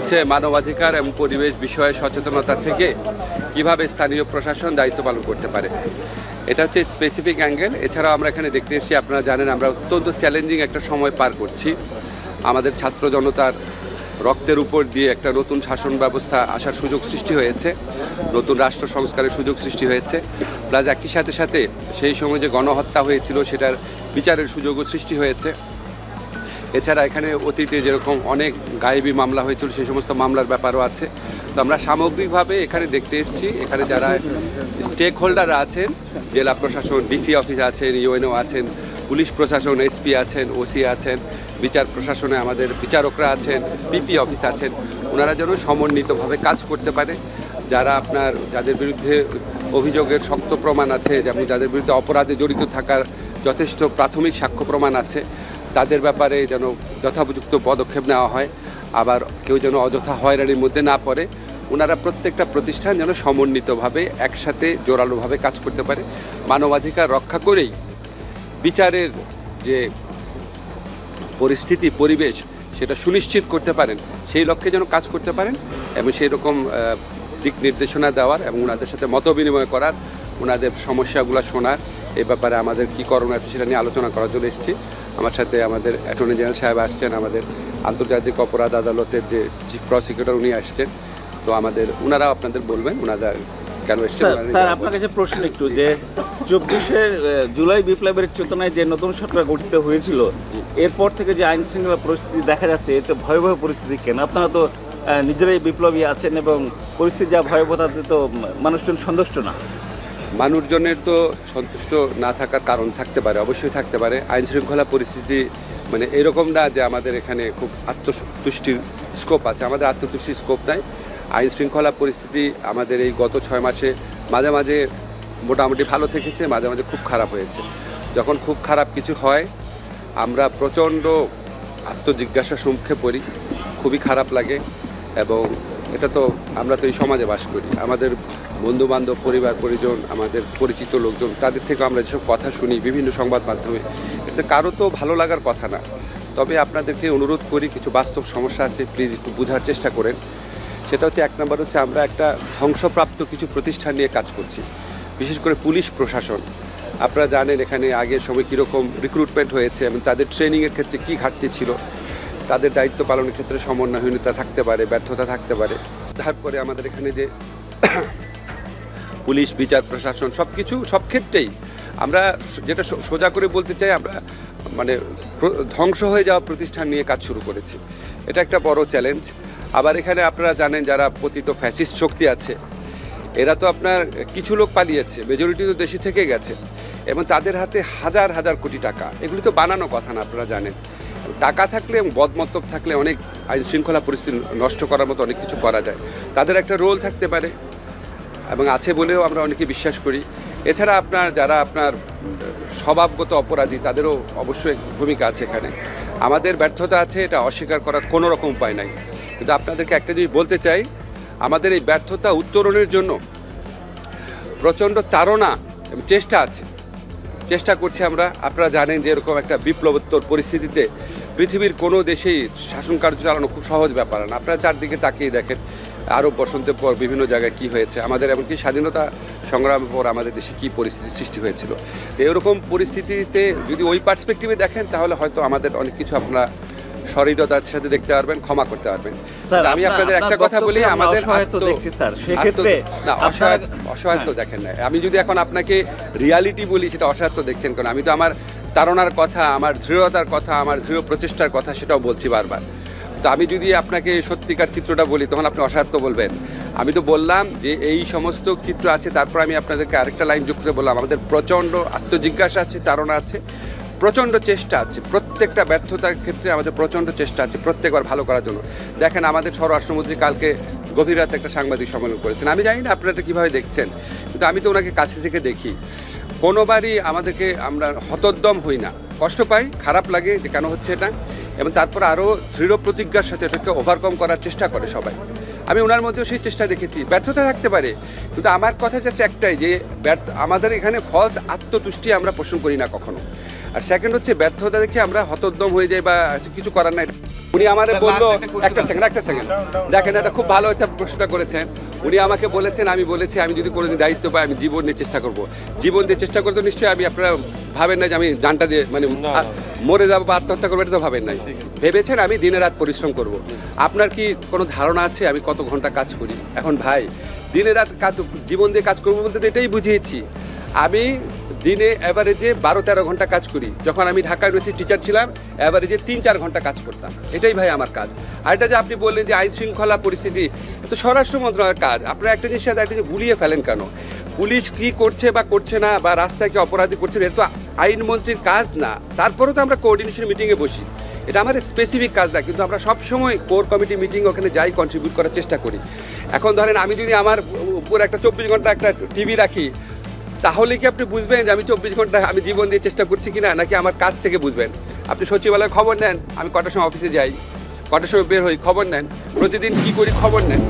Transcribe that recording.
হচ্ছে মানবাধিকার এবং পরিবেশ বিষয়ে সচেতনতা থেকে কিভাবে স্থানীয় প্রশাসন দায়িত্ব পালন করতে পারে, এটা হচ্ছে স্পেসিফিক অ্যাঙ্গেল। এছাড়াও আমরা এখানে দেখতে এসেছি, আপনারা জানেন আমরা অত্যন্ত চ্যালেঞ্জিং একটা সময় পার করছি। আমাদের ছাত্র জনতার রক্তের উপর দিয়ে একটা নতুন শাসন ব্যবস্থা আসার সুযোগ সৃষ্টি হয়েছে, নতুন রাষ্ট্র সংস্কারের সুযোগ সৃষ্টি হয়েছে, প্লাস একই সাথে সাথে সেই সময় যে গণহত্যা হয়েছিল সেটার বিচারের সুযোগও সৃষ্টি হয়েছে। এছাড়া এখানে অতীতে যেরকম অনেক গায়েবী মামলা হয়েছিল সেই সমস্ত মামলার ব্যাপারও আছে। তো আমরা সামগ্রিকভাবে এখানে দেখতে এসেছি, এখানে যারা স্টেক হোল্ডাররা আছেন, জেলা প্রশাসন, ডিসি অফিস আছেন, ইউএনও আছেন, পুলিশ প্রশাসন, এসপি আছেন, ওসি আছেন, বিচার প্রশাসনে আমাদের বিচারকরা আছেন, পিপি অফিস আছেন, ওনারা যেন সমন্বিতভাবে কাজ করতে পারে। যাদের বিরুদ্ধে অভিযোগের শক্ত প্রমাণ আছে, যেমন যাদের বিরুদ্ধে অপরাধে জড়িত থাকার যথেষ্ট প্রাথমিক সাক্ষ্য প্রমাণ আছে, তাদের ব্যাপারে যেন যথোপযুক্ত পদক্ষেপ নেওয়া হয়। আবার কেউ যেন অযথা হয়রানির মধ্যে না পড়ে। ওনারা প্রত্যেকটা প্রতিষ্ঠান যেন সমন্বিতভাবে একসাথে জোরালোভাবে কাজ করতে পারে, মানবাধিকার রক্ষা করেই বিচারের যে পরিস্থিতি পরিবেশ সেটা সুনিশ্চিত করতে পারেন, সেই লক্ষ্যে যেন কাজ করতে পারেন এবং সেই রকম দিক নির্দেশনা দেওয়ার এবং ওনাদের সাথে মত বিনিময় করার, ওনাদের সমস্যাগুলো শোনার, এই ব্যাপারে আমাদের কী করণীয় আছে সেটা নিয়ে আলোচনা করার জন্য এসেছি। আমার সাথে আমাদের অ্যাটর্নি জেনারেল সাহেব আসছেন, আমাদের আন্তর্জাতিক অপরাধ আদালতের যে চিফ প্রসিকিউটর উনি আসছেন। তো ওনারাও আপনাদের বলবেন ওনারা কেন এসছেন। স্যার, আপনার কাছে প্রশ্ন একটু, যে 24শে জুলাই বিপ্লবের চেতনায় যে নতুন সরকার গঠিত হয়েছিল, এরপর থেকে যে আইন শৃঙ্খলা পরিস্থিতি দেখা যাচ্ছে, এতে ভয়াবহ পরিস্থিতি কেন? আপনারা তো নিজেরাই বিপ্লবী আছেন এবং পরিস্থিতি যা ভয়াবহতাতে তো মানুষজন সন্তুষ্ট না। মানুষজনের তো সন্তুষ্ট না থাকার কারণ থাকতে পারে, অবশ্যই থাকতে পারে। আইন শৃঙ্খলা পরিস্থিতি মানে এরকম না যে আমাদের এখানে খুব আত্মতুষ্টির স্কোপ আছে, আমাদের আত্মতুষ্টির স্কোপ নাই। আইন শৃঙ্খলা পরিস্থিতি আমাদের এই গত 6 মাসে মাঝে মাঝে মোটামুটি ভালো থেকেছে, মাঝে মাঝে খুব খারাপ হয়েছে। যখন খুব খারাপ কিছু হয় আমরা প্রচণ্ড আত্মজিজ্ঞাসার সম্মুখে পড়ি, খুবই খারাপ লাগে। এবং এটা তো আমরা তো এই সমাজে বাস করি, আমাদের বন্ধুবান্ধব, পরিবার পরিজন, আমাদের পরিচিত লোকজন, তাদের থেকে আমরা যেসব কথা শুনি বিভিন্ন সংবাদ মাধ্যমে, এটা কারো তো ভালো লাগার কথা না। তবে আপনাদেরকে অনুরোধ করি, কিছু বাস্তব সমস্যা আছে, প্লিজ একটু বোঝার চেষ্টা করেন। সেটা হচ্ছে, এক নম্বর হচ্ছে আমরা একটা ধ্বংসপ্রাপ্ত কিছু প্রতিষ্ঠান নিয়ে কাজ করছি, বিশেষ করে পুলিশ প্রশাসন। আপনারা জানেন এখানে আগের সময় কীরকম রিক্রুটমেন্ট হয়েছে এবং তাদের ট্রেনিংয়ের ক্ষেত্রে কী ঘাটতি ছিল, তাদের দায়িত্ব পালনের ক্ষেত্রে সমন্বয়হীনতা থাকতে পারে, ব্যর্থতা থাকতে পারে। তারপরে আমাদের এখানে যে পুলিশ, বিচার প্রশাসন, সব ক্ষেত্রেই আমরা যেটা সোজা করে বলতে চাই, আমরা মানে ধ্বংস হয়ে যাওয়া প্রতিষ্ঠান নিয়ে কাজ শুরু করেছি। এটা একটা বড় চ্যালেঞ্জ। আবার এখানে আপনারা জানেন যারা পতিত ফ্যাসিস্ট শক্তি আছে, এরা তো আপনার কিছু লোক পালিয়েছে, মেজরিটি তো দেশে থেকে গেছে এবং তাদের হাতে হাজার হাজার কোটি টাকা। এগুলি তো বানানো কথা না, আপনারা জানেন। টাকা থাকলে এবং বদমতলব থাকলে অনেক আইন শৃঙ্খলা পরিস্থিতি নষ্ট করার মতো অনেক কিছু করা যায়। তাদের একটা রোল থাকতে পারে এবং আছে বলেও আমরা অনেকে বিশ্বাস করি। এছাড়া যারা আপনার স্বভাবগত অপরাধী, তাদেরও অবশ্যই ভূমিকা আছে এখানে। আমাদের ব্যর্থতা আছে, এটা অস্বীকার করার কোনো রকম উপায় নাই। কিন্তু আপনাদেরকে একটা জিনিস বলতে চাই, আমাদের এই ব্যর্থতা উত্তরণের জন্য প্রচণ্ড তাড়না এবং চেষ্টা করছি আমরা। আপনারা জানেন যে এরকম একটা বিপ্লবোত্তর পরিস্থিতিতে পৃথিবীর কোনো দেশেই শাসন কার্য চালানো খুব সহজ ব্যাপার না। আপনারা চারদিকে তাকিয়ে দেখেন, আরব বসন্তের পর বিভিন্ন জায়গায় কী হয়েছে, আমাদের এমনকি স্বাধীনতা সংগ্রামের পর আমাদের দেশে কী পরিস্থিতি সৃষ্টি হয়েছিল। তো এরকম পরিস্থিতিতে যদি ওই পার্সপেক্টিভে দেখেন, তাহলে হয়তো আমাদের অনেক কিছু আপনারা সহৃদয়তার সাথে দেখতে পারবেন, ক্ষমা করতে পারবেন। আমি আপনাদের একটা কথা বলি, আমাদের অসহায়ত্ব দেখেন না। আমি যদি এখন আপনাকে রিয়ালিটি বলি, সেটা অসহায়ত্ব দেখছেন কেন? আমি তো আমার তাড়নার কথা, আমার দৃঢ়তার কথা, আমার দৃঢ় প্রচেষ্টার কথা সেটাও বলছি বারবার। তো আমি যদি আপনাকে সত্যিকার চিত্রটা বলি, তখন আপনি অসহায়ত্ব বলবেন। আমি তো বললাম যে এই সমস্ত চিত্র আছে, তারপর আমি আপনাদেরকে আরেকটা লাইন যোগ করে বললাম, আমাদের প্রচণ্ড আত্মজিজ্ঞাসা আছে, তাড়না আছে, প্রচণ্ড চেষ্টা আছে। প্রত্যেকটা ব্যর্থতার ক্ষেত্রে আমাদের প্রচণ্ড চেষ্টা আছে প্রত্যেকবার ভালো করার জন্য। দেখেন আমাদের স্বরাষ্ট্রমন্ত্রী কালকে গভীর রাতে একটা সাংবাদিক সম্মেলন করেছেন। আমি জানি না আপনারা এটা কীভাবে দেখছেন, কিন্তু আমি তো ওনাকে কাছে থেকে দেখি। কোনোবারই আমরা হতোদ্যম হই না, কষ্ট পাই, খারাপ লাগে যে কেন হচ্ছে এটা, এবং তারপর আরও দৃঢ় প্রতিজ্ঞার সাথে এটাকে ওভারকাম করার চেষ্টা করে সবাই। আমি ওনার মধ্যেও সেই চেষ্টা দেখেছি। ব্যর্থতা থাকতে পারে, কিন্তু আমার কথা জাস্ট একটাই, যে আমাদের এখানে ফলস আত্মতুষ্টি আমরা পোষণ করি না কখনো। আর সেকেন্ড হচ্ছে, ব্যর্থতা দেখে আমরা হতোদ্যম হয়ে যাই বা কিছু করার নাই, উনি আমাদের স্যার, বললো last একটা question একটা সেকেন্ড দেখেন, এটা খুব ভালো হচ্ছে আপনি প্রশ্নটা করেছেন। উনি আমাকে বলেছেন, আমি বলেছি আমি যদি কোনোদিন দায়িত্ব পাই আমি জীবন নিয়ে চেষ্টা করব। জীবন দিয়ে চেষ্টা করতে নিশ্চয়ই আমি, আপনারা ভাবেন না যে আমি জানটা দিয়ে মানে মরে যাবো বা আত্মহত্যা করবো, এটা তো ভাবেন নাই। ভেবেছেন আমি দিনে রাত পরিশ্রম করব। আপনার কি কোনো ধারণা আছে আমি কত ঘন্টা কাজ করি? এখন ভাই দিনে রাত কাজ, জীবন দিয়ে কাজ করবো বলতে তো এটাই বুঝিয়েছি। আমি দিনে অ্যাভারেজে 12-13 ঘন্টা কাজ করি। যখন আমি ঢাকা ইউনিভার্সিটির টিচার ছিলাম অ্যাভারেজে 3-4 ঘন্টা কাজ করতাম। এটাই ভাই আমার কাজ। আর এটা যে আপনি বললেন যে আইন শৃঙ্খলা পরিস্থিতি, তো স্বরাষ্ট্র মন্ত্রণালয়ের কাজ। আপনারা একটা জিনিস সাথে একটা জিনিস গুলিয়ে ফেলেন কেন? পুলিশ কি করছে বা করছে না, বা রাস্তায় কি অপরাধী করছে, এটা তো আইনমন্ত্রীর কাজ না। তারপরেও তো আমরা কোঅর্ডিনেশন মিটিংয়ে বসি, এটা আমার স্পেসিফিক কাজ না, কিন্তু আমরা সবসময় কোর কমিটি মিটিং ওখানে যাই, কন্ট্রিবিউট করার চেষ্টা করি। এখন ধরেন আমি যদি আমার উপর একটা 24 ঘন্টা একটা টিভি রাখি, তাহলে কি আপনি বুঝবেন যে আমি 24 ঘন্টা আমি জীবন দিয়ে চেষ্টা করছি কিনা, নাকি আমার কাজ থেকে বুঝবেন? আপনি সচিবালয়ে খবর নেন, আমি কটার সময় অফিসে যাই, কটার সময় বের হই, খবর নেন, প্রতিদিন কি করি খবর নেন।